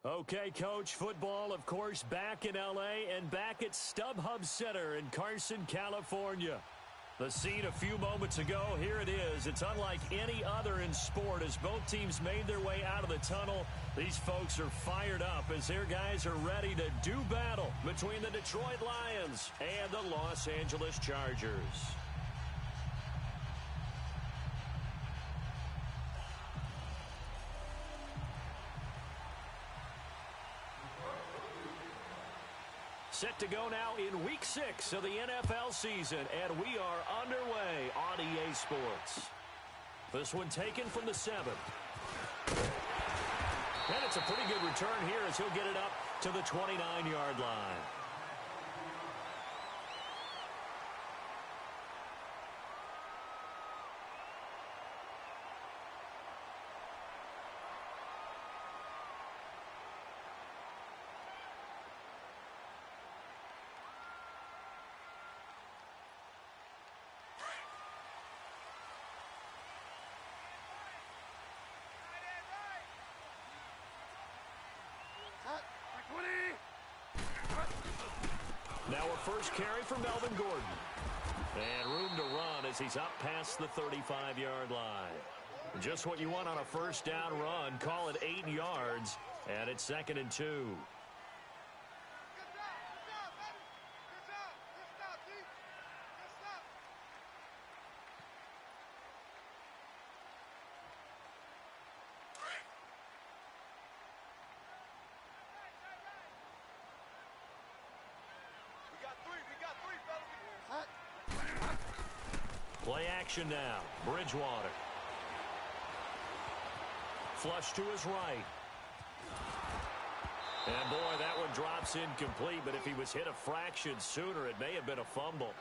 Okay, Coach, football, of course, back in L.A. and back at StubHub Center in Carson, California. The scene a few moments ago, here it is. It's unlike any other in sport as both teams made their way out of the tunnel. These folks are fired up as their guys are ready to do battle between the Detroit Lions and the Los Angeles Chargers. Set to go now in Week 6 of the NFL season, and we are underway on EA Sports. This one taken from the 7. And it's a pretty good return here as he'll get it up to the 29-yard line. Now a first carry for Melvin Gordon. And room to run as he's up past the 35-yard line. Just what you want on a first down run. Call it 8 yards. And it's 2nd and 2. Play action now. Bridgewater. Flush to his right. And boy, that one drops incomplete, but if he was hit a fraction sooner, it may have been a fumble.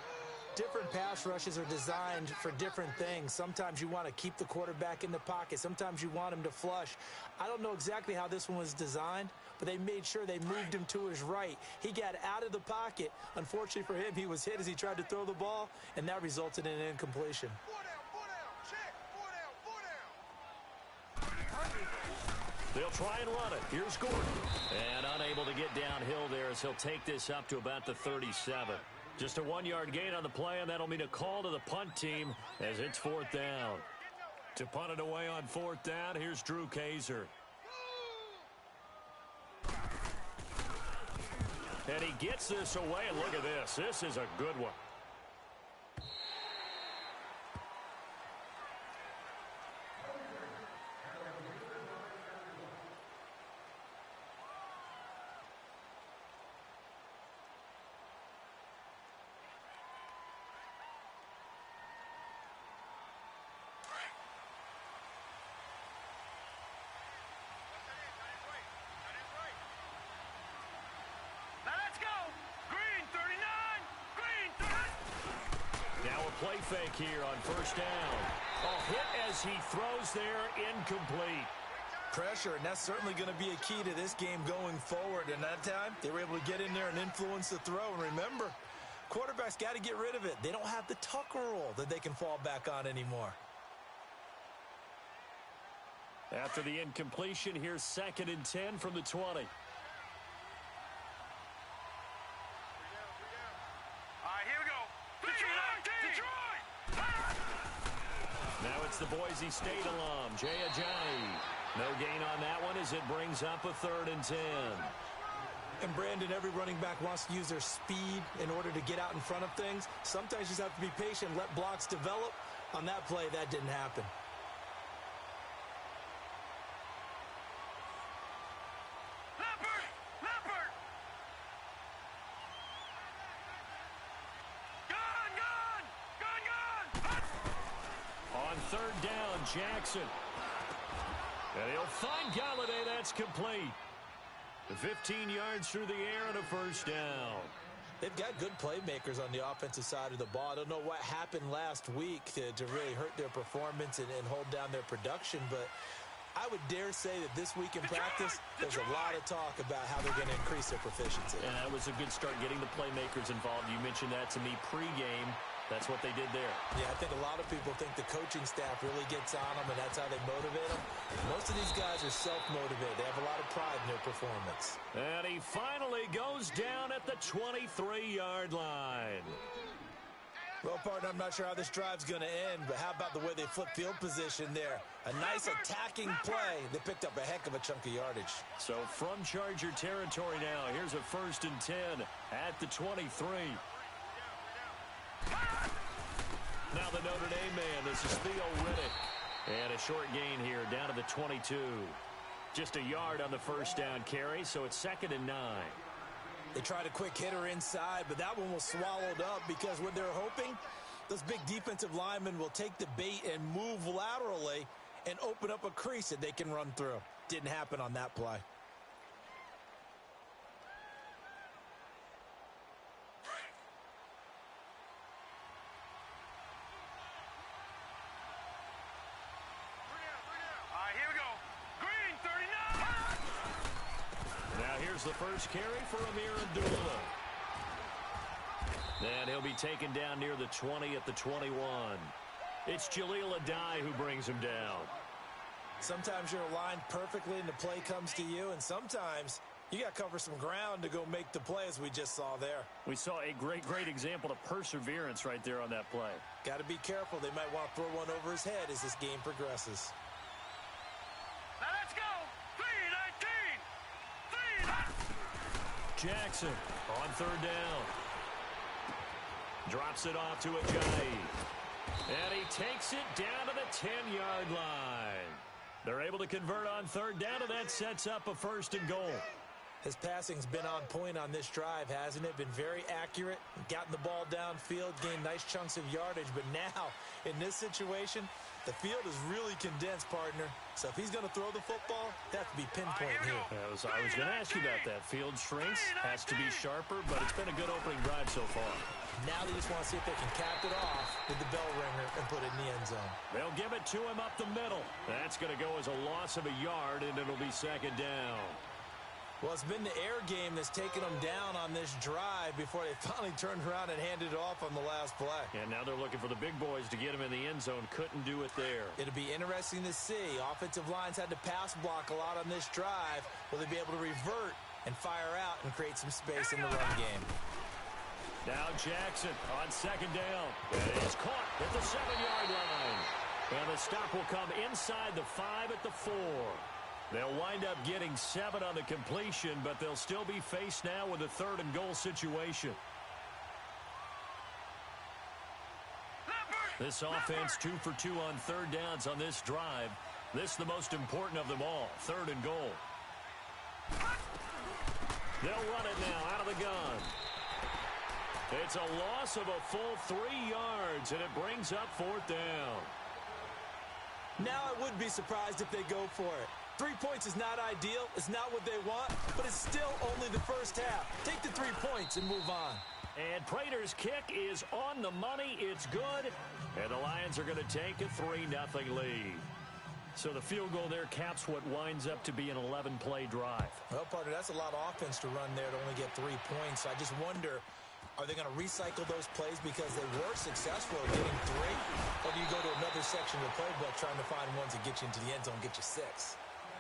Different pass rushes are designed for different things. Sometimes you want to keep the quarterback in the pocket. Sometimes you want him to flush. I don't know exactly how this one was designed, but they made sure they moved him to his right. He got out of the pocket. Unfortunately for him, he was hit as he tried to throw the ball, and that resulted in an incompletion. They'll try and run it. Here's Gordon. And unable to get downhill there as he'll take this up to about the 37. Just a 1-yard gain on the play, and that'll mean a call to the punt team as it's 4th down. To punt it away on 4th down, here's Drew Kaiser. And he gets this away, and look at this. This is a good one. Play fake here on 1st down. Hit as he throws there, incomplete. Pressure, and that's certainly going to be a key to this game going forward. And that time, they were able to get in there and influence the throw. And remember, quarterbacks got to get rid of it. They don't have the tuck rule that they can fall back on anymore. After the incompletion, here's 2nd and 10 from the 20. Now it's the Boise State alum, Jay Ajayi. No gain on that one as it brings up a 3rd and 10. And, Brandon, every running back wants to use their speed in order to get out in front of things. Sometimes you just have to be patient, let blocks develop. On that play, that didn't happen. On 3rd down, Jackson. And he'll find Galladay. That's complete. 15 yards through the air and a 1st down. They've got good playmakers on the offensive side of the ball. I don't know what happened last week to really hurt their performance and hold down their production, but I would dare say that this week in practice, there's a lot of talk about how they're going to increase their proficiency. And that was a good start getting the playmakers involved. You mentioned that to me pregame. That's what they did there. Yeah, I think a lot of people think the coaching staff really gets on them, and that's how they motivate them. Most of these guys are self-motivated. They have a lot of pride in their performance. And he finally goes down at the 23-yard line. Well, partner, I'm not sure how this drive's going to end, but how about the way they flip field position there? A nice attacking play. They picked up a heck of a chunk of yardage. So from Charger territory now, here's a 1st and 10 at the 23. Now the Notre Dame man, this is Theo Riddick. And a short gain here down to the 22. Just a yard on the first down carry, so it's 2nd and 9. They tried a quick hitter inside, but that one was swallowed up because what they're hoping, those big defensive linemen will take the bait and move laterally and open up a crease that they can run through. Didn't happen on that play. The first carry for Amir Abdullah. And he'll be taken down near the 20 at the 21. It's Jaleel Adai who brings him down. Sometimes you're aligned perfectly and the play comes to you, and sometimes you got to cover some ground to go make the play, as we just saw there. We saw a great example of perseverance right there on that play. Got to be careful. They might want to throw one over his head as this game progresses. Now let's go. Jackson on 3rd down. Drops it off to Ajayi. And he takes it down to the 10-yard line. They're able to convert on 3rd down, and that sets up a 1st and goal. His passing's been on point on this drive, hasn't it? Been very accurate, gotten the ball downfield, gained nice chunks of yardage. But now, in this situation, the field is really condensed, partner. So if he's going to throw the football, that has to be pinpoint here. I was going to ask you about that. Field shrinks, has to be sharper, but it's been a good opening drive so far. Now they just want to see if they can cap it off with the bell ringer and put it in the end zone. They'll give it to him up the middle. That's going to go as a loss of a yard, and it'll be 2nd down. Well, it's been the air game that's taken them down on this drive before they finally turned around and handed it off on the last play. And now they're looking for the big boys to get him in the end zone. Couldn't do it there. It'll be interesting to see. Offensive lines had to pass block a lot on this drive. Will they be able to revert and fire out and create some space in the run game? Now Jackson on 2nd down. It is caught at the 7-yard line. And the stop will come inside the 5 at the 4. They'll wind up getting 7 on the completion, but they'll still be faced now with a 3rd and goal situation. This offense 2 for 2 on 3rd downs on this drive. This is the most important of them all, 3rd and goal. They'll run it now out of the gun. It's a loss of a full 3 yards, and it brings up 4th down. Now I would be surprised if they go for it. 3 points is not ideal. It's not what they want, but it's still only the first half. Take the 3 points and move on. And Prater's kick is on the money. It's good. And the Lions are going to take a 3-0 lead. So the field goal there caps what winds up to be an 11-play drive. Well, partner, that's a lot of offense to run there to only get 3 points. I just wonder, are they going to recycle those plays because they were successful at getting 3? Or do you go to another section of the playbook trying to find ones that get you into the end zone and get you 6?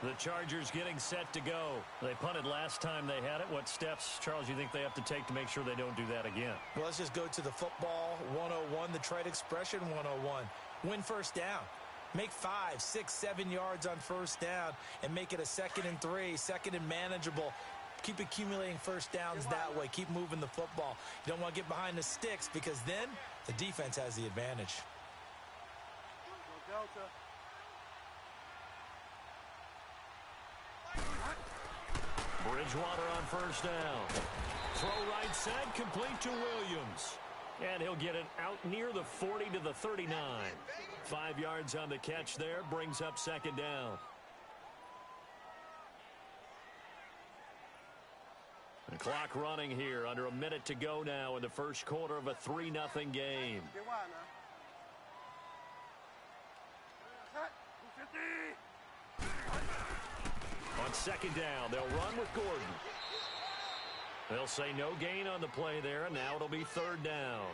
The Chargers getting set to go. They punted last time they had it. What steps, Charles, you think they have to take to make sure they don't do that again? Well, let's just go to the football 101, the trade expression 101. Win first down. Make 5, 6, 7 yards on first down and make it a 2nd and 3, 2nd and manageable. Keep accumulating first downs that way. Keep moving the football. You don't want to get behind the sticks because then the defense has the advantage. Delta. Bridgewater on first down. Throw right side, complete to Williams. And he'll get it out near the 40 to the 39. 5 yards on the catch there, brings up 2nd down. The clock running here, under a minute to go now in the first quarter of a 3-0 game. On 2nd down, they'll run with Gordon. They'll say no gain on the play there, and now it'll be 3rd down.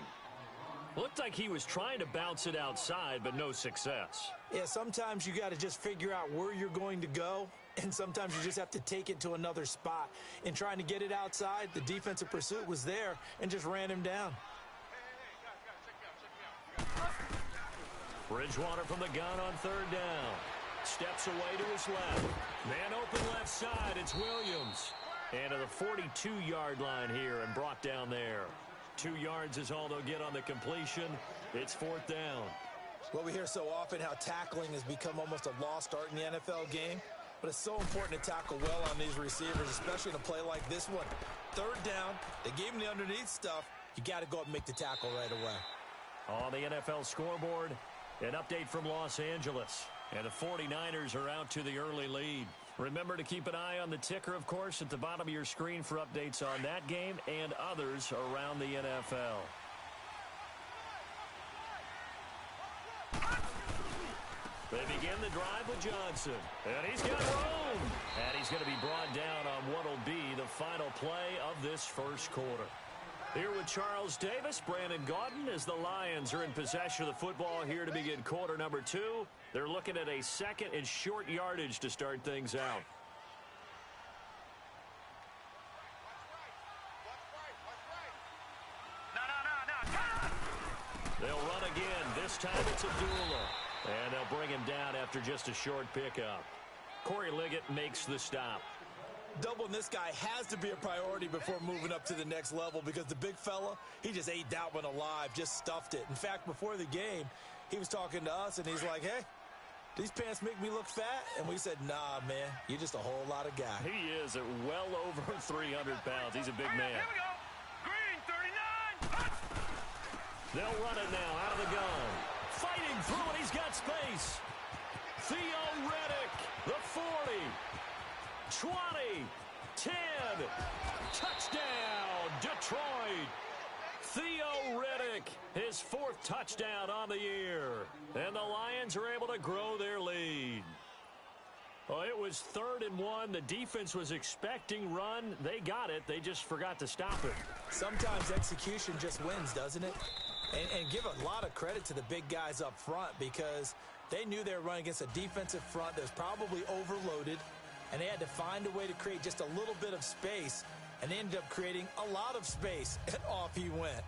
Looked like he was trying to bounce it outside, but no success. Yeah, sometimes you got to just figure out where you're going to go, and sometimes you just have to take it to another spot. In trying to get it outside, the defensive pursuit was there and just ran him down. Bridgewater from the gun on third down. Steps away to his left. Man open left side. It's Williams. And to the 42-yard line here and brought down there. 2 yards is all they'll get on the completion. It's fourth down. Well, we hear so often how tackling has become almost a lost art in the NFL game. But it's so important to tackle well on these receivers, especially in a play like this one. Third down, they gave him the underneath stuff. You got to go up and make the tackle right away. On the NFL scoreboard, an update from Los Angeles. And the 49ers are out to the early lead. Remember to keep an eye on the ticker, of course, at the bottom of your screen for updates on that game and others around the NFL. They begin the drive with Johnson. And he's got room. And he's going to be brought down on what will be the final play of this first quarter. Here with Charles Davis, Brandon Gaudin, as the Lions are in possession of the football here to begin quarter number 2. They're looking at a second and short yardage to start things out. They'll run again. This time it's Abdullah. And they'll bring him down after just a short pickup. Corey Liggett makes the stop. Doubling this guy has to be a priority before moving up to the next level because the big fella, he just ate that one alive, just stuffed it. In fact, before the game, he was talking to us, and he's like, hey, these pants make me look fat? And we said, nah, man, you're just a whole lot of guy. He is at well over 300 pounds. He's a big man. Here we go. Green 39. They'll run it now out of the gun. Fighting through it. He's got space. Theo Riddick, the 40. 20, 10, touchdown, Detroit. Theo Riddick, his 4th touchdown on the year. And the Lions are able to grow their lead. Well, it was 3rd and 1. The defense was expecting run. They got it. They just forgot to stop it. Sometimes execution just wins, doesn't it? And give a lot of credit to the big guys up front because they knew they were running against a defensive front that was probably overloaded. And they had to find a way to create just a little bit of space, and they ended up creating a lot of space, and off he went.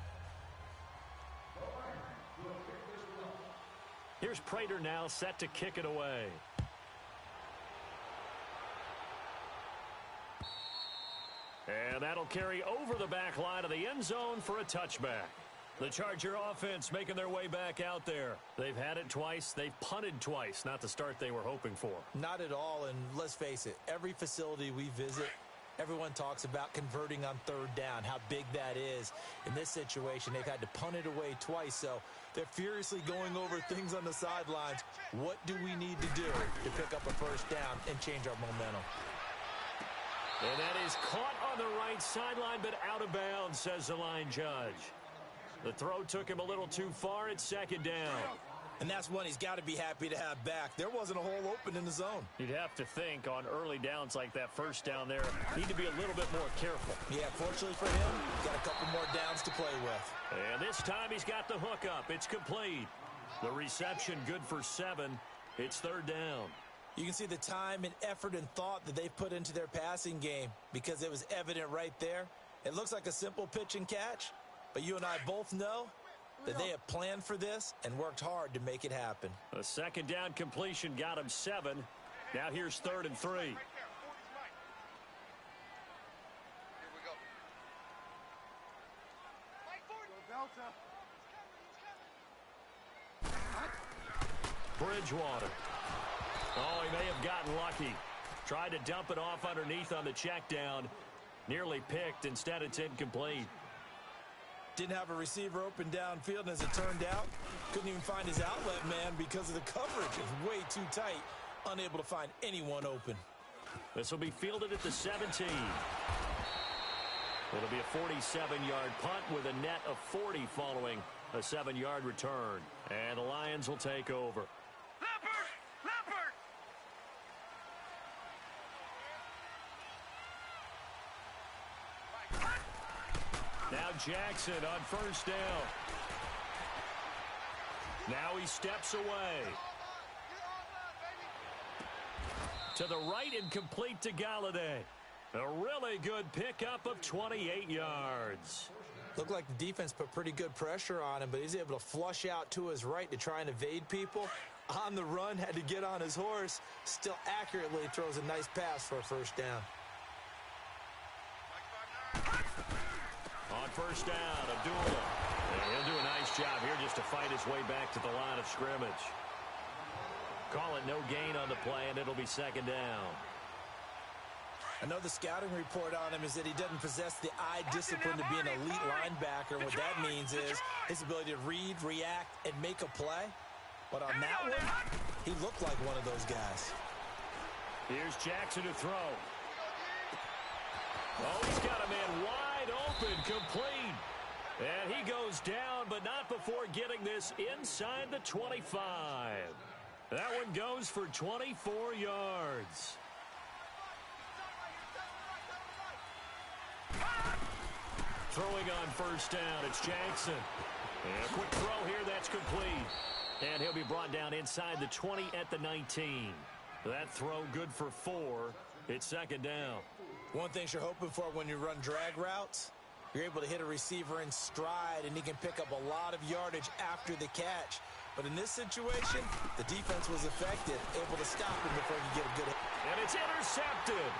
Here's Prater now set to kick it away. And that'll carry over the back line of the end zone for a touchback. The Charger offense making their way back out there. They've had it twice. They've punted twice. Not the start they were hoping for. Not at all, and let's face it, every facility we visit, everyone talks about converting on 3rd down, how big that is. In this situation, they've had to punt it away twice, so they're furiously going over things on the sidelines. What do we need to do to pick up a 1st down and change our momentum? And that is caught on the right sideline, but out of bounds, says the line judge. The throw took him a little too far. It's 2nd down. And that's one he's got to be happy to have back. There wasn't a hole open in the zone. You'd have to think on early downs like that 1st down there, need to be a little bit more careful. Yeah, fortunately for him, got a couple more downs to play with. And this time he's got the hook up. It's complete. The reception good for 7. It's 3rd down. You can see the time and effort and thought that they've put into their passing game because it was evident right there. It looks like a simple pitch and catch, but you and I both know that they have planned for this and worked hard to make it happen. A 2nd down completion got him 7. Now here's 3rd and 3. Bridgewater. Oh, he may have gotten lucky. Tried to dump it off underneath on the check down. Nearly picked. Instead, it's incomplete. Didn't have a receiver open downfield, and as it turned out, couldn't even find his outlet man because of the coverage. It was way too tight, unable to find anyone open. This will be fielded at the 17. It'll be a 47-yard punt with a net of 40 following a 7-yard return. And the Lions will take over. Leopard! Now Jackson on 1st down. Now he steps away. To the right and complete to Galladay. A really good pickup of 28 yards. Looked like the defense put pretty good pressure on him, but he's able to flush out to his right to try and evade people. On the run, had to get on his horse. Still accurately throws a nice pass for a first down. On first down, Abdullah. And he'll do a nice job here just to fight his way back to the line of scrimmage. Call it no gain on the play, and it'll be second down. I know the scouting report on him is that he doesn't possess the eye discipline to be an elite linebacker. And what that means is his ability to read, react, and make a play. But on that one, he looked like one of those guys. Here's Jackson to throw. Oh, he's got a man wide open, complete. And he goes down, but not before getting this inside the 25. That one goes for 24 yards. Throwing on first down, it's Jackson. And a quick throw here, that's complete. And he'll be brought down inside the 20 at the 19. That throw good for 4. It's second down. One thing you're hoping for when you run drag routes, you're able to hit a receiver in stride, and he can pick up a lot of yardage after the catch. But in this situation, the defense was effective, able to stop him before he could get a good hit. And it's intercepted.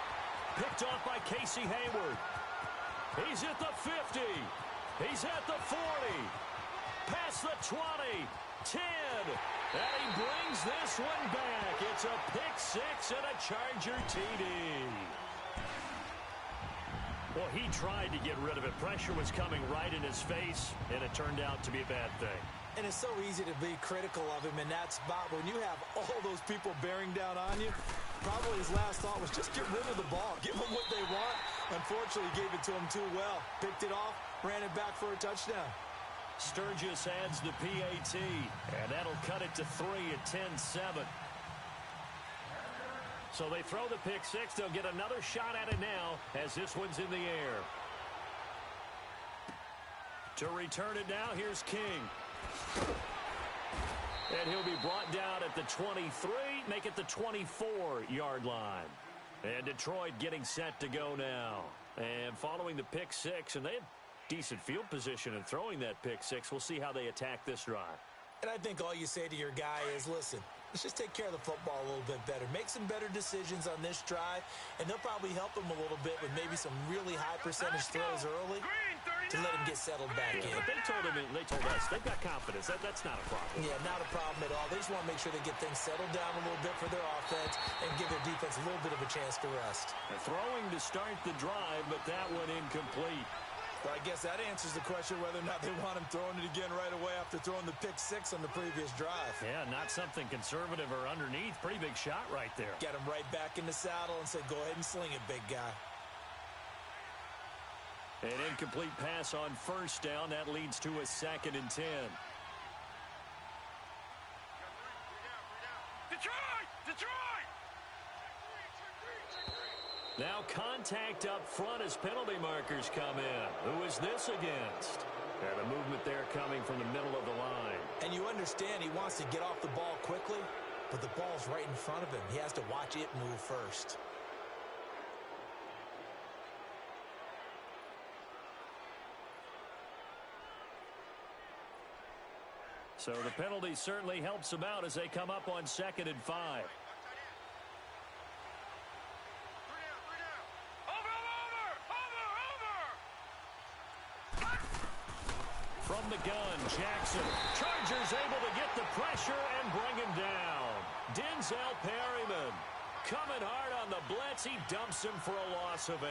Picked off by Casey Hayward. He's at the 50. He's at the 40. Past the 20. 10. And he brings this one back. It's a pick 6 and a Charger TD. Well, he tried to get rid of it. Pressure was coming right in his face, and it turned out to be a bad thing. And it's so easy to be critical of him in that spot. When you have all those people bearing down on you, probably his last thought was just get rid of the ball. Give them what they want. Unfortunately, he gave it to him too well. Picked it off, ran it back for a touchdown. Sturgis adds the PAT, and that'll cut it to 3 at 10-7. So they throw the pick 6. They'll get another shot at it now as this one's in the air. To return it now, here's King. And he'll be brought down at the 23, make it the 24-yard line. And Detroit getting set to go now. And following the pick 6, and they have decent field position in throwing that pick 6. We'll see how they attack this drive. And I think all you say to your guy is, listen, let's just take care of the football a little bit better. Make some better decisions on this drive, and they'll probably help him a little bit with maybe some really high percentage throws early to let him get settled back in. But they told us they've got confidence. That's not a problem. Yeah, not a problem at all. They just want to make sure they get things settled down a little bit for their offense and give their defense a little bit of a chance to rest. Throwing to start the drive, but that one incomplete. Well, I guess that answers the question whether or not they want him throwing it again right away after throwing the pick 6 on the previous drive. Yeah, not something conservative or underneath. Pretty big shot right there. Get him right back in the saddle and say, go ahead and sling it, big guy. An incomplete pass on first down. That leads to a 2nd and 10. Detroit! Now contact up front as penalty markers come in. Who is this against? And a movement there coming from the middle of the line. And you understand he wants to get off the ball quickly, but the ball's right in front of him. He has to watch it move first. So the penalty certainly helps them out as they come up on 2nd and 5. From the gun, Jackson. Chargers able to get the pressure and bring him down. Denzel Perryman coming hard on the blitz. He dumps him for a loss of 8.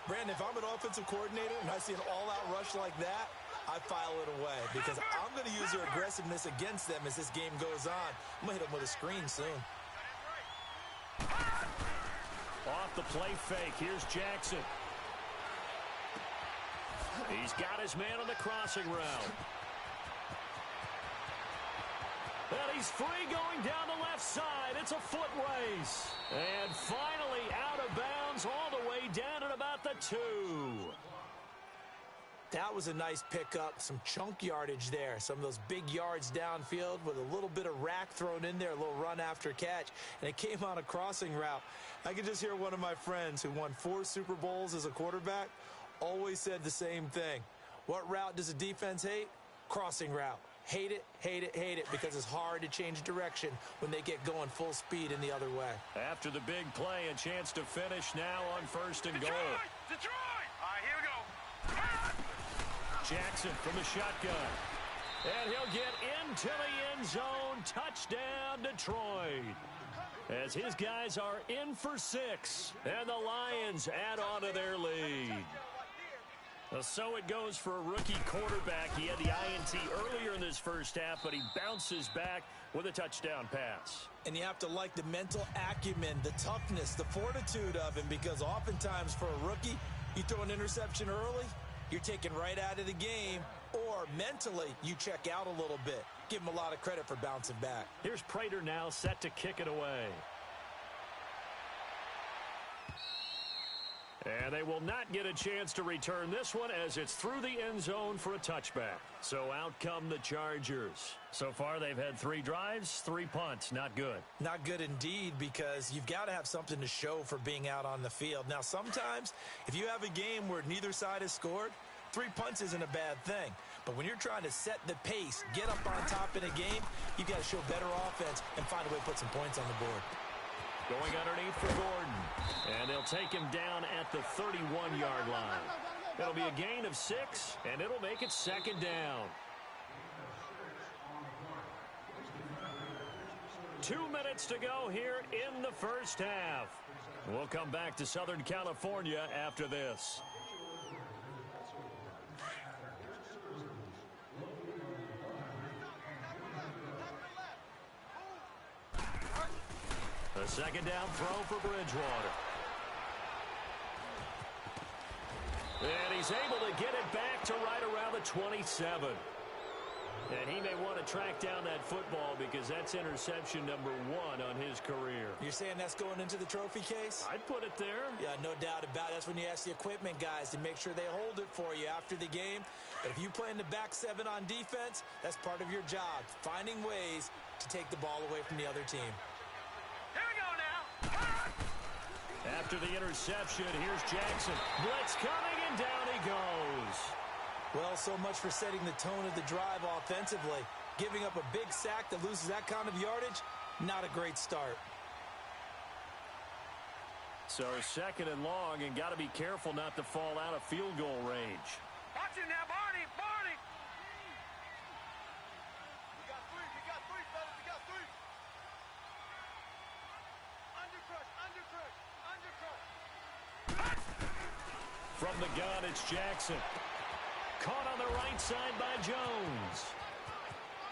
Brandon, if I'm an offensive coordinator and I see an all-out rush like that, I file it away because I'm going to use their aggressiveness against them as this game goes on. I'm going to hit them with a screen soon. Off the play fake. Here's Jackson. He's got his man on the crossing route. And he's free going down the left side. It's a foot race. And finally out of bounds all the way down at about the 2. That was a nice pickup, some chunk yardage there. Some of those big yards downfield with a little bit of rack thrown in there, a little run after catch, and it came on a crossing route. I could just hear one of my friends who won 4 Super Bowls as a quarterback always said the same thing. What route does a defense hate? Crossing route. Hate it, hate it, hate it, because it's hard to change direction when they get going full speed in the other way. After the big play, a chance to finish now on 1st and goal. Detroit! All right, here we go. Jackson from the shotgun. And he'll get into the end zone. Touchdown, Detroit. As his guys are in for 6. And the Lions add on to their lead. So it goes for a rookie quarterback. He had the INT earlier in this first half, but he bounces back with a touchdown pass. And you have to like the mental acumen, the toughness, the fortitude of him, because oftentimes for a rookie, you throw an interception early, you're taken right out of the game, or mentally you check out a little bit. Give him a lot of credit for bouncing back. Here's Prater now set to kick it away. And they will not get a chance to return this one as it's through the end zone for a touchback. So out come the Chargers. So far they've had 3 drives, 3 punts. Not good. Not good indeed, because you've got to have something to show for being out on the field. Now sometimes if you have a game where neither side has scored, 3 punts isn't a bad thing. But when you're trying to set the pace, get up on top in a game, you've got to show better offense and find a way to put some points on the board. Going underneath for Gordon. And they'll take him down at the 31-yard line. It'll be a gain of 6, and it'll make it 2nd down. 2 minutes to go here in the first half. We'll come back to Southern California after this. A 2nd down throw for Bridgewater. And he's able to get it back to right around the 27. And he may want to track down that football because that's interception number 1 on his career. You're saying that's going into the trophy case? I'd put it there. Yeah, no doubt about it. That's when you ask the equipment guys to make sure they hold it for you after the game. But if you play in the back 7 on defense, that's part of your job, finding ways to take the ball away from the other team. Here we go now. After the interception, here's Jackson. Blitz coming, and down he goes. Well, so much for setting the tone of the drive offensively. Giving up a big sack that loses that kind of yardage, not a great start. So 2nd and long, and got to be careful not to fall out of field goal range. Watch it now, Barney. Barney. We got 3, fellas. We got 3. Under crush. From the gun, it's Jackson. Caught on the right side by Jones.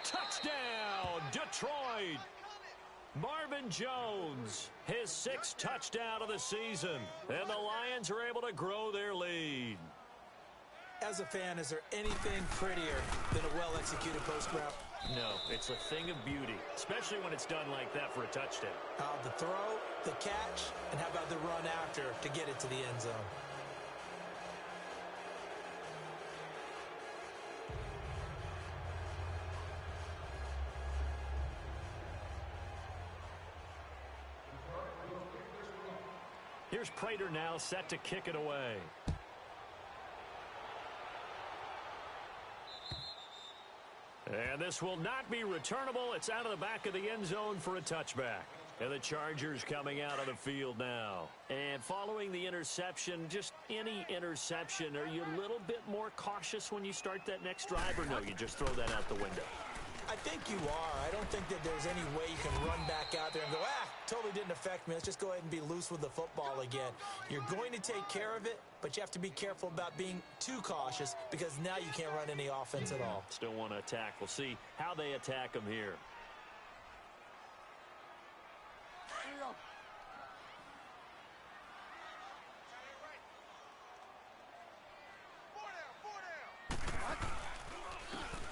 Touchdown, Detroit. Marvin Jones, his 6th touchdown of the season. And the Lions are able to grow their lead. As a fan, is there anything prettier than a well-executed post route? No, it's a thing of beauty, especially when it's done like that for a touchdown. The throw, the catch, and how about the run after to get it to the end zone? Here's Prater now set to kick it away. And this will not be returnable. It's out of the back of the end zone for a touchback. And the Chargers coming out of the field now. And following the interception, just any interception, are you a little bit more cautious when you start that next drive, or no, you just throw that out the window? I think you are. I don't think that there's any way you can run back out there and go, totally didn't affect me. Let's just go ahead and be loose with the football again. You're going to take care of it, but you have to be careful about being too cautious because now you can't run any offense at all. Still want to attack. We'll see how they attack them here.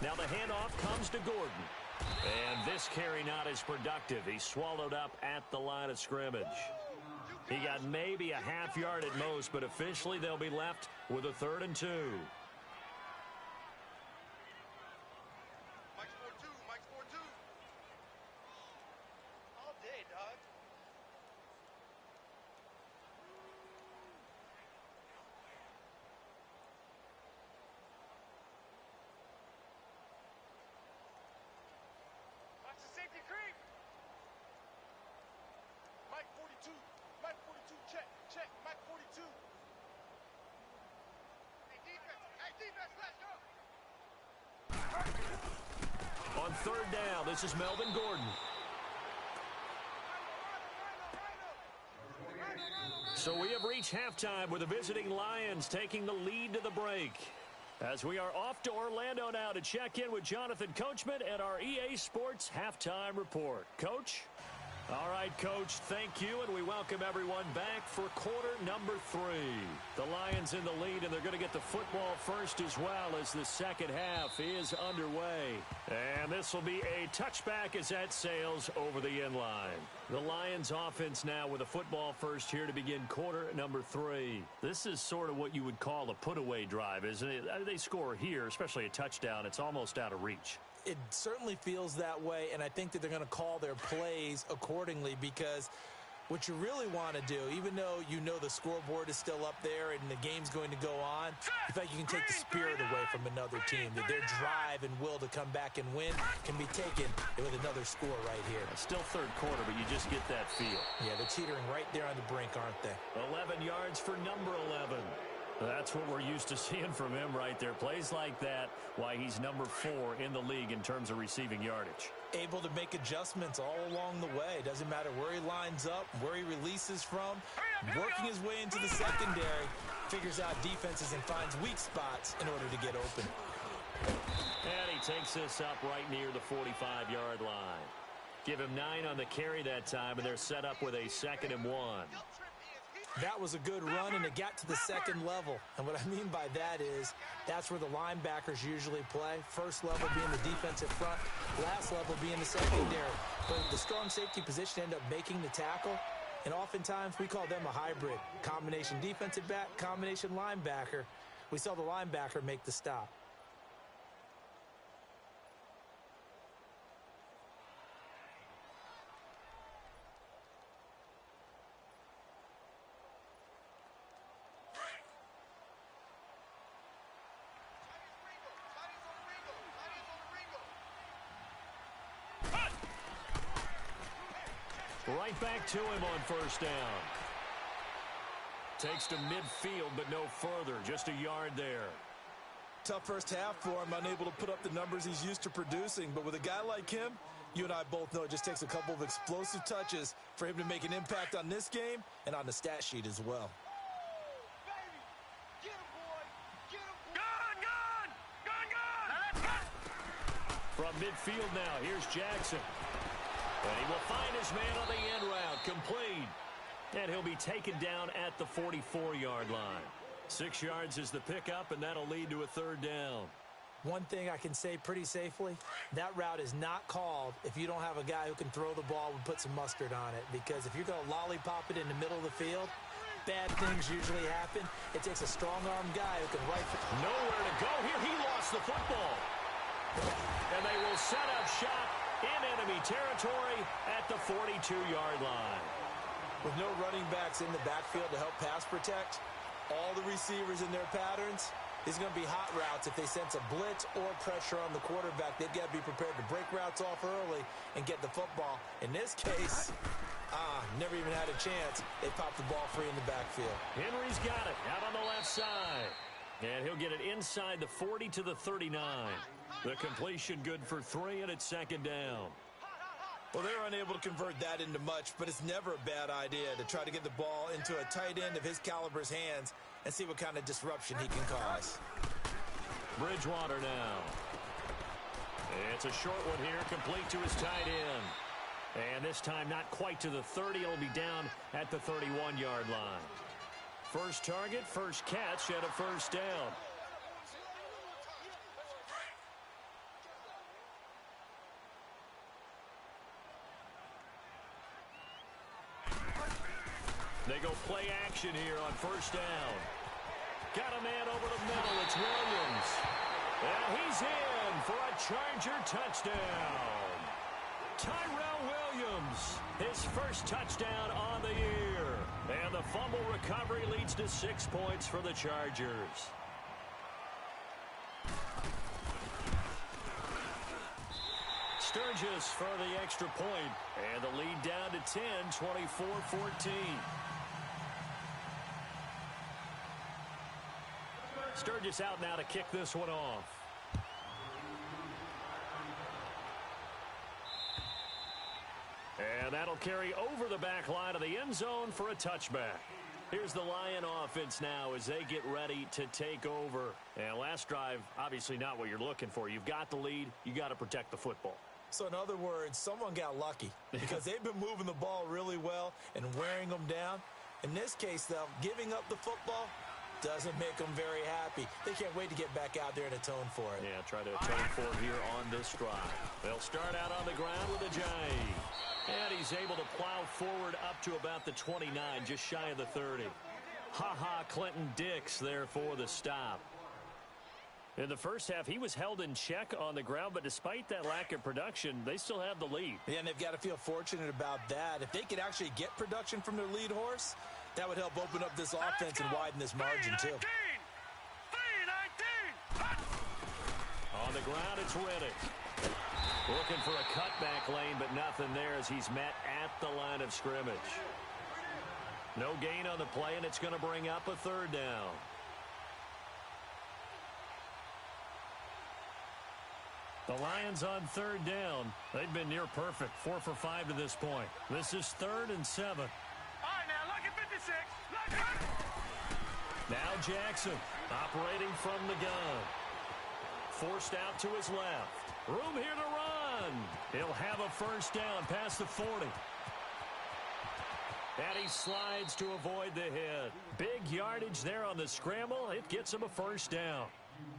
Now the handoff comes to Gordon. And this carry not as productive. He's swallowed up at the line of scrimmage. He got maybe a half yard at most, but officially they'll be left with a 3rd and 2. defense, let's go. On third down, this is Melvin Gordon. So we have reached halftime with the visiting Lions taking the lead to the break. As we are off to Orlando now to check in with Jonathan Coachman and our EA Sports Halftime Report. Coach? All right, Coach, thank you, and we welcome everyone back for quarter number 3. The Lions in the lead, and they're going to get the football first as well as the second half is underway. And this will be a touchback as that sails over the end line. The Lions offense now with a football first here to begin quarter number 3. This is sort of what you would call a put-away drive, isn't it? They score here, especially a touchdown. It's almost out of reach. It certainly feels that way, and I think that they're going to call their plays accordingly, because what you really want to do, even though you know the scoreboard is still up there and the game's going to go on, you feel like you can take the spirit away from another team, that their drive and will to come back and win can be taken with another score right here. Still third quarter, but you just get that feel. Yeah, they're teetering right there on the brink, aren't they? 11 yards for number 11. That's what we're used to seeing from him right there. Plays like that, why he's number 4 in the league in terms of receiving yardage. Able to make adjustments all along the way. Doesn't matter where he lines up, where he releases from. Working his way into the secondary, figures out defenses and finds weak spots in order to get open. And he takes this up right near the 45-yard line. Give him 9 on the carry that time, and they're set up with a 2nd and 1. That was a good run, and it got to the second level. And what I mean by that is that's where the linebackers usually play. First level being the defensive front, last level being the secondary. But the strong safety position ended up making the tackle, and oftentimes we call them a hybrid. Combination defensive back, combination linebacker. We saw the linebacker make the stop. Right back to him on first down. Takes to midfield, but no further. Just a yard there. Tough first half for him, unable to put up the numbers he's used to producing. But with a guy like him, you and I both know it just takes a couple of explosive touches for him to make an impact on this game and on the stat sheet as well. From midfield now, here's Jackson. And he will find his man on the end route, complete. And he'll be taken down at the 44-yard line. 6 yards is the pickup, and that'll lead to a third down. One thing I can say pretty safely, that route is not called if you don't have a guy who can throw the ball and put some mustard on it. Because if you're going to lollipop it in the middle of the field, bad things usually happen. It takes a strong-arm guy who can rifle. Nowhere to go here. He lost the football. And they will set up shop in enemy territory at the 42-yard line. With no running backs in the backfield to help pass protect, all the receivers in their patterns, these are going to be hot routes if they sense a blitz or pressure on the quarterback. They've got to be prepared to break routes off early and get the football. In this case, never even had a chance. They popped the ball free in the backfield. Henry's got it out on the left side. And he'll get it inside the 40 to the 39. The completion good for 3, and it's 2nd down. Well, they're unable to convert that into much, but it's never a bad idea to try to get the ball into a tight end of his caliber's hands and see what kind of disruption he can cause. Bridgewater now. It's a short one here, complete to his tight end. And this time not quite to the 30. It'll be down at the 31-yard line. First target, first catch, and a first down. They go play action here on first down. Got a man over the middle. It's Williams. And he's in for a Charger touchdown. Tyrell Williams, his first touchdown on the year. And the fumble recovery leads to 6 points for the Chargers. Sturgis for the extra point. And the lead down to 10, 24-14. Sturgis out now to kick this one off. And that'll carry over the back line of the end zone for a touchback. Here's the Lion offense now as they get ready to take over. And last drive, obviously not what you're looking for. You've got the lead. You got to protect the football. So in other words, someone got lucky because they've been moving the ball really well and wearing them down. In this case, though, giving up the football doesn't make them very happy. They can't wait to get back out there and atone for it. Yeah, try to atone for it here on this drive. They'll start out on the ground with a J. And he's able to plow forward up to about the 29, just shy of the 30. Ha-ha, Clinton Dix there for the stop. In the first half, he was held in check on the ground, but despite that lack of production, they still have the lead. Yeah, and they've got to feel fortunate about that. If they could actually get production from their lead horse, that would help open up this offense and widen this margin, too. 3-19. On the ground, it's Riddick. Looking for a cutback lane, but nothing there as he's met at the line of scrimmage. No gain on the play, and it's going to bring up a third down. The Lions on third down. They've been near perfect, 4 for 5 to this point. This is 3rd and 7. All right, now, look at 56. Look at Now Jackson operating from the gun. Forced out to his left. Room here to run. He'll have a first down past the 40. And he slides to avoid the hit. Big yardage there on the scramble. It gets him a first down.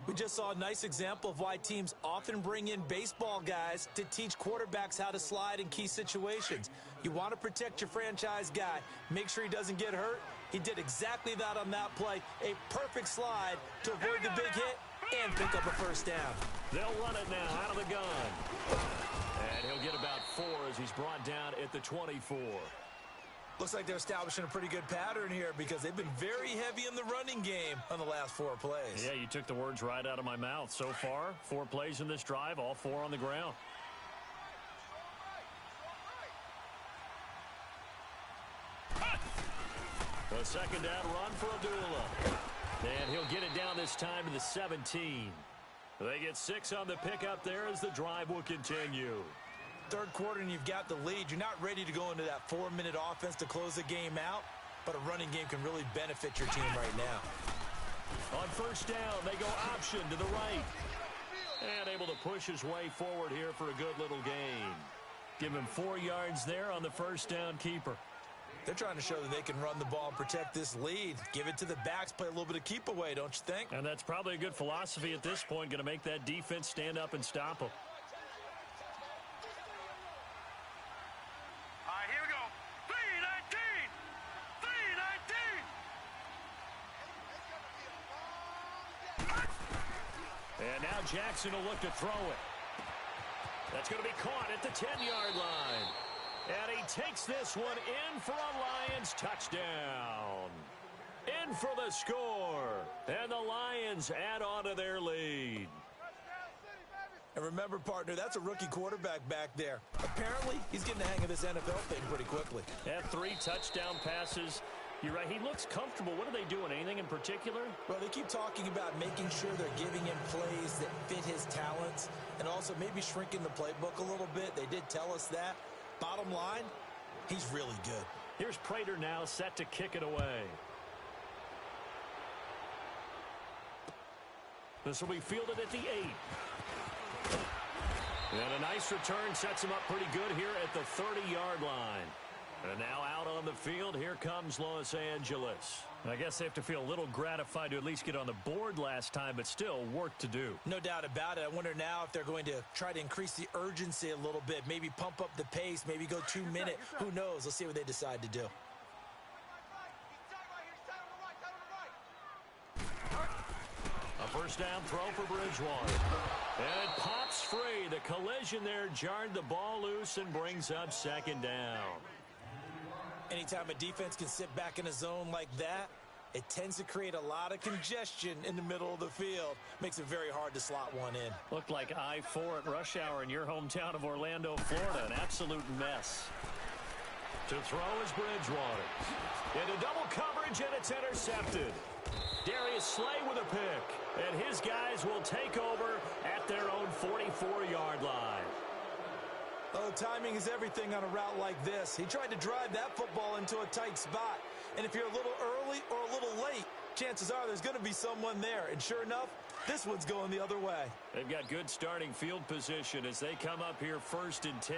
We just saw a nice example of why teams often bring in baseball guys to teach quarterbacks how to slide in key situations. You want to protect your franchise guy. Make sure he doesn't get hurt. He did exactly that on that play. A perfect slide to avoid the big hit and pick up a first down. They'll run it now out of the gun. And he'll get about 4 as he's brought down at the 24. Looks like they're establishing a pretty good pattern here because they've been very heavy in the running game on the last 4 plays. Yeah, you took the words right out of my mouth. So far, 4 plays in this drive, all 4 on the ground. A second down run for Abdullah. And he'll get it down this time to the 17. They get 6 on the pickup there as the drive will continue. Third quarter and you've got the lead. You're not ready to go into that 4-minute offense to close the game out, but a running game can really benefit your team right now. On first down, they go option to the right. And able to push his way forward here for a good little gain. Give him 4 yards there on the first down keeper. They're trying to show that they can run the ball and protect this lead. Give it to the backs, play a little bit of keep away, don't you think? And that's probably a good philosophy at this point, going to make that defense stand up and stop them. All right, here we go. 3-19. 3-19. And now Jackson will look to throw it. That's going to be caught at the 10-yard line. And he takes this one in for a Lions touchdown. In for the score. And the Lions add on to their lead. And remember, partner, that's a rookie quarterback back there. Apparently, he's getting the hang of this NFL thing pretty quickly. Had 3 touchdown passes. You're right, he looks comfortable. What are they doing? Anything in particular? Well, they keep talking about making sure they're giving him plays that fit his talents and also maybe shrinking the playbook a little bit. They did tell us that. Bottom line, he's really good. Here's Prater now set to kick it away. This will be fielded at the 8. And a nice return sets him up pretty good here at the 30-yard line. And now out on the field, here comes Los Angeles. I guess they have to feel a little gratified to at least get on the board last time, but still work to do. No doubt about it. I wonder now if they're going to try to increase the urgency a little bit, maybe pump up the pace, maybe go 2-minute. Who knows? Let's see what they decide to do. A first down throw for Bridgewater. And it pops free. The collision there jarred the ball loose and brings up second down. Anytime a defense can sit back in a zone like that, it tends to create a lot of congestion in the middle of the field. Makes it very hard to slot one in. Looked like I-4 at rush hour in your hometown of Orlando, Florida. An absolute mess. To throw is Bridgewater. Into double coverage, and it's intercepted. Darius Slay with a pick. And his guys will take over at their own 44-yard line. Oh, timing is everything on a route like this. He tried to drive that football into a tight spot. And if you're a little early or a little late, chances are there's going to be someone there. And sure enough, this one's going the other way. They've got good starting field position as they come up here 1st and 10.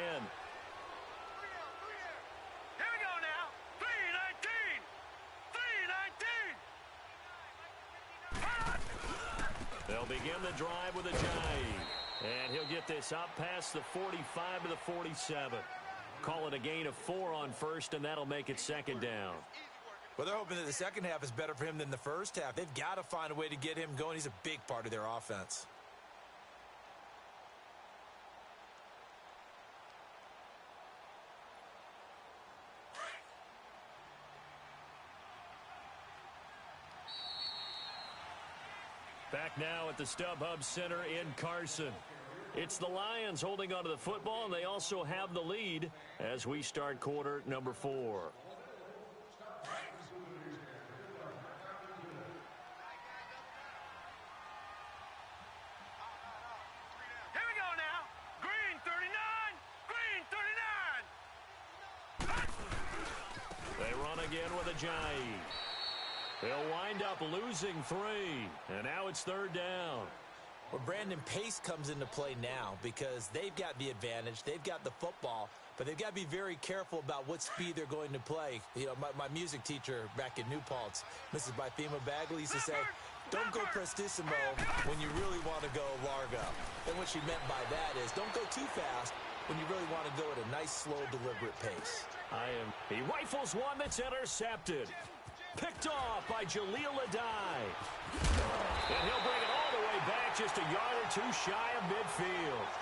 They'll begin the drive with a jive. And he'll get this up past the 45 to the 47. Call it a gain of 4 on first, and that'll make it 2nd down. Well, they're hoping that the second half is better for him than the first half. They've got to find a way to get him going. He's a big part of their offense. Back now at the StubHub Center in Carson. It's the Lions holding onto the football, and they also have the lead as we start quarter number 4. Here we go now. Green 39. Green 39. They run again with a jive. They'll wind up losing 3, and now it's 3rd down. Well, Brandon, pace comes into play now because they've got the advantage. They've got the football, but they've got to be very careful about what speed they're going to play. You know, my music teacher back in New Paltz, Mrs. Bythema Bagley, used to say, don't go prestissimo when you really want to go largo. And what she meant by that is don't go too fast when you really want to go at a nice, slow, deliberate pace. He rifles one that's intercepted. Picked off by Jaleel Adai. And he'll bring it all the way back just a yard or 2 shy of midfield.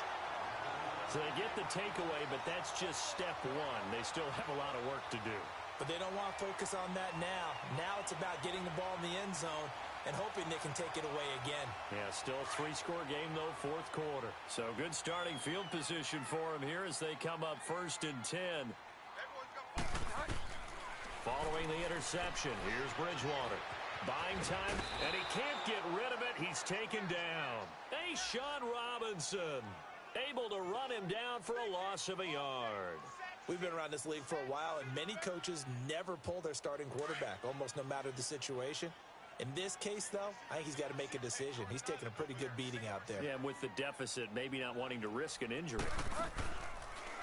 So they get the takeaway, but that's just step 1. They still have a lot of work to do. But they don't want to focus on that now. Now it's about getting the ball in the end zone and hoping they can take it away again. Yeah, still a 3-score game, though, 4th quarter. So good starting field position for them here as they come up 1st and 10. Following the interception, here's Bridgewater. Buying time, and he can't get rid of it. He's taken down. Sean Robinson able to run him down for a loss of a yard. We've been around this league for a while, and many coaches never pull their starting quarterback, almost no matter the situation. In this case, though, I think he's got to make a decision. He's taking a pretty good beating out there. Yeah, and with the deficit, maybe not wanting to risk an injury.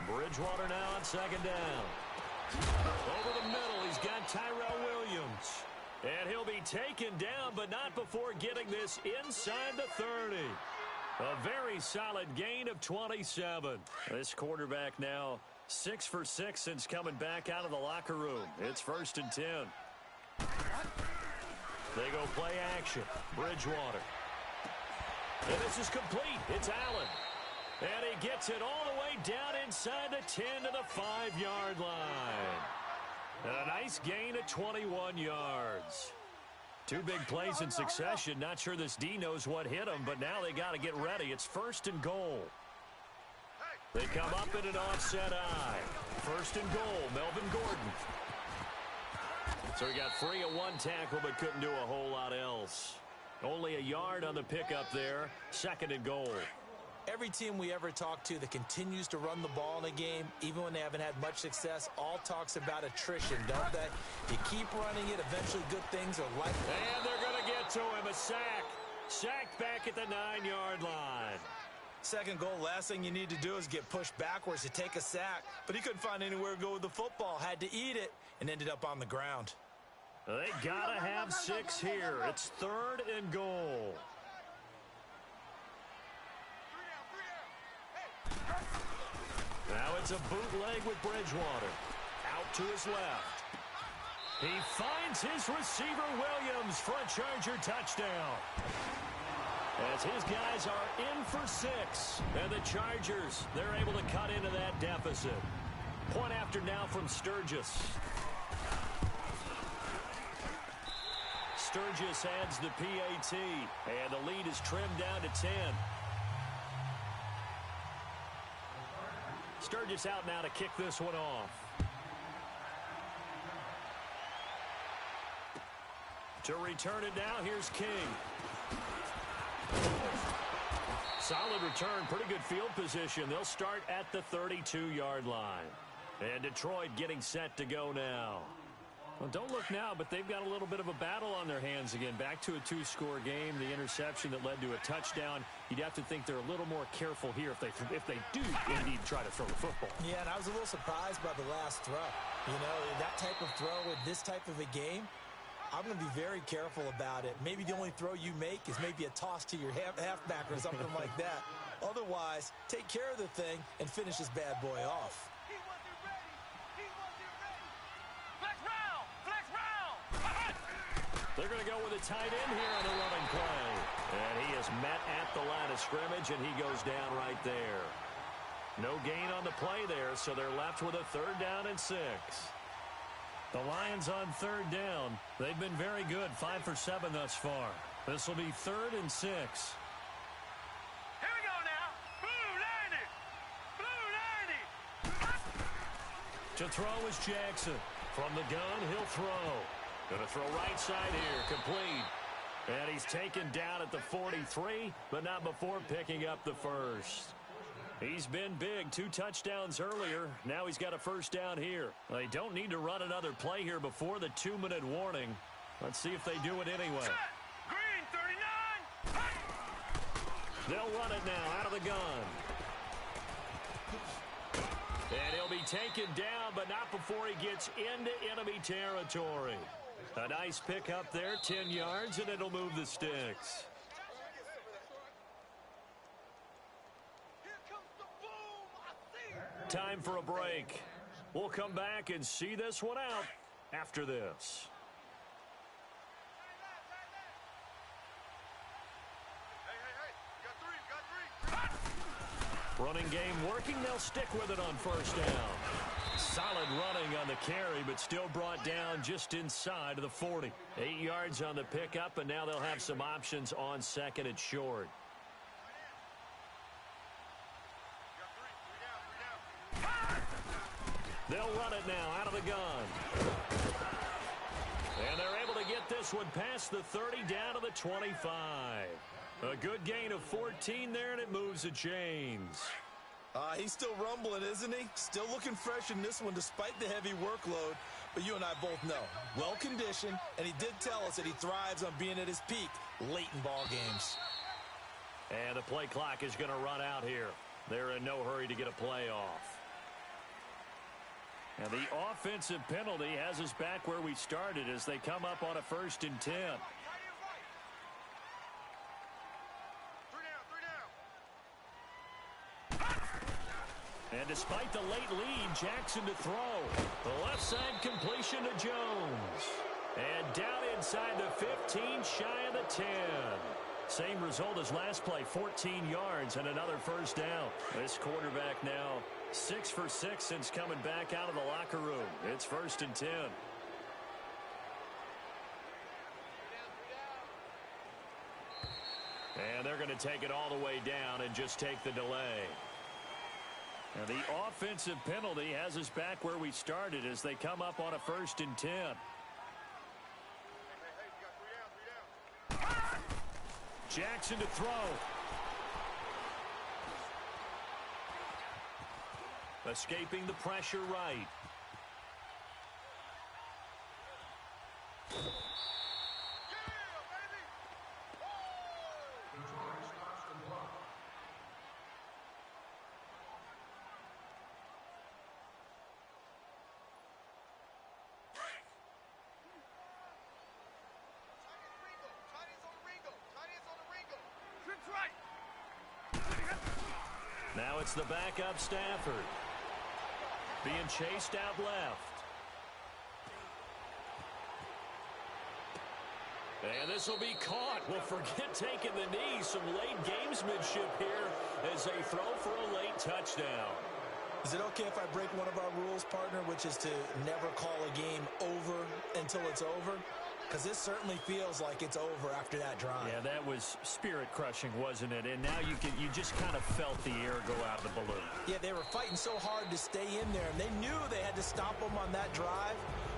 Bridgewater now on 2nd down. Over the middle, he's got Tyrell Williams. And he'll be taken down, but not before getting this inside the 30. A very solid gain of 27. This quarterback now 6 for 6 since coming back out of the locker room. It's 1st and 10. They go play action. Bridgewater. And this is complete. It's Allen. And he gets it all the way down inside the 10 to the 5-yard line. A nice gain of 21 yards. 2 big plays in succession. Not sure this D knows what hit him, but now they got to get ready. It's 1st and goal. They come up in an offset eye. 1st and goal, Melvin Gordon. So he got free of 1 tackle, but couldn't do a whole lot else. Only a yard on the pickup there. 2nd and goal. Every team we ever talk to that continues to run the ball in a game, even when they haven't had much success, all talks about attrition, don't they? You keep running it, eventually good things are likely. And they're going to get to him. A sack. Sacked back at the 9-yard line. 2nd goal, last thing you need to do is get pushed backwards to take a sack. But he couldn't find anywhere to go with the football, had to eat it, and ended up on the ground. They got to have 6 here. It's 3rd and goal. Now it's a bootleg with Bridgewater. Out to his left. He finds his receiver Williams for a Charger touchdown. As his guys are in for 6. And the Chargers, they're able to cut into that deficit. Point after now from Sturgis. Sturgis adds the PAT. And the lead is trimmed down to 10. Sturgis out now to kick this one off. To return it now, here's King. Solid return, pretty good field position. They'll start at the 32-yard line. And Detroit getting set to go now. Well, don't look now, but they've got a little bit of a battle on their hands again. Back to a two-score game. The interception that led to a touchdown. You'd have to think they're a little more careful here if they do indeed try to throw the football. Yeah, and I was a little surprised by the last throw. You know, that type of throw with this type of a game, I'm going to be very careful about it. Maybe the only throw you make is maybe a toss to your halfback or something like that. Otherwise, take care of the thing and finish this bad boy off. He wasn't ready. He wasn't ready. Flex round. Flex round. They're going to go with a tight end here on the running play. And he is met at the line of scrimmage, and he goes down right there. No gain on the play there, so they're left with a 3rd down and 6. The Lions on 3rd down. They've been very good, 5 for 7 thus far. This will be 3rd and 6. Here we go now. Blue 90. Blue 90. To throw is Jackson. From the gun, he'll throw. Going to throw right side here, complete. And he's taken down at the 43, but not before picking up the first. He's been big, 2 touchdowns earlier. Now he's got a 1st down here. They don't need to run another play here before the 2-minute warning. Let's see if they do it anyway. Set. Green 39. They'll run it now out of the gun. And he'll be taken down, but not before he gets into enemy territory. A nice pick up there, 10 yards, and it'll move the sticks. Time for a break. We'll come back and see this one out after this. Running game working. They'll stick with it on 1st down. Solid running on the carry, but still brought down just inside of the 40. 8 yards on the pickup, and now they'll have some options on 2nd and short. They'll run it now out of the gun. And they're able to get this one past the 30 down to the 25. A good gain of 14 there, and it moves the chains. He's still rumbling, isn't he? Still looking fresh in this one despite the heavy workload. But you and I both know, well-conditioned, and he did tell us that he thrives on being at his peak late in ball games. And the play clock is going to run out here. They're in no hurry to get a play off. And the offensive penalty has us back where we started as they come up on a 1st and 10. And despite the late lead, Jackson to throw. The left side completion to Jones. And down inside the 15, shy of the 10. Same result as last play, 14 yards and another 1st down. This quarterback now 6 for 6 since coming back out of the locker room. It's 1st and 10. And they're going to take it all the way down and just take the delay. And the offensive penalty has us back where we started as they come up on a 1st and 10. Jackson to throw. Escaping the pressure right. Now it's the backup Stafford. Being chased out left. And this will be caught. Well, forget taking the knee. Some late gamesmanship here as they throw for a late touchdown. Is it okay if I break one of our rules, partner, which is to never call a game over until it's over? because this certainly feels like it's over after that drive. Yeah, that was spirit-crushing, wasn't it? And now you just kind of felt the air go out of the balloon. Yeah, they were fighting so hard to stay in there, and they knew they had to stop them on that drive.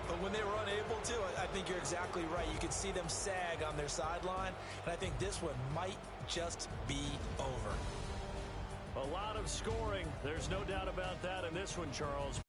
But when they were unable to, I think you're exactly right. You could see them sag on their sideline, and I think this one might just be over. A lot of scoring. There's no doubt about that in this one, Charles.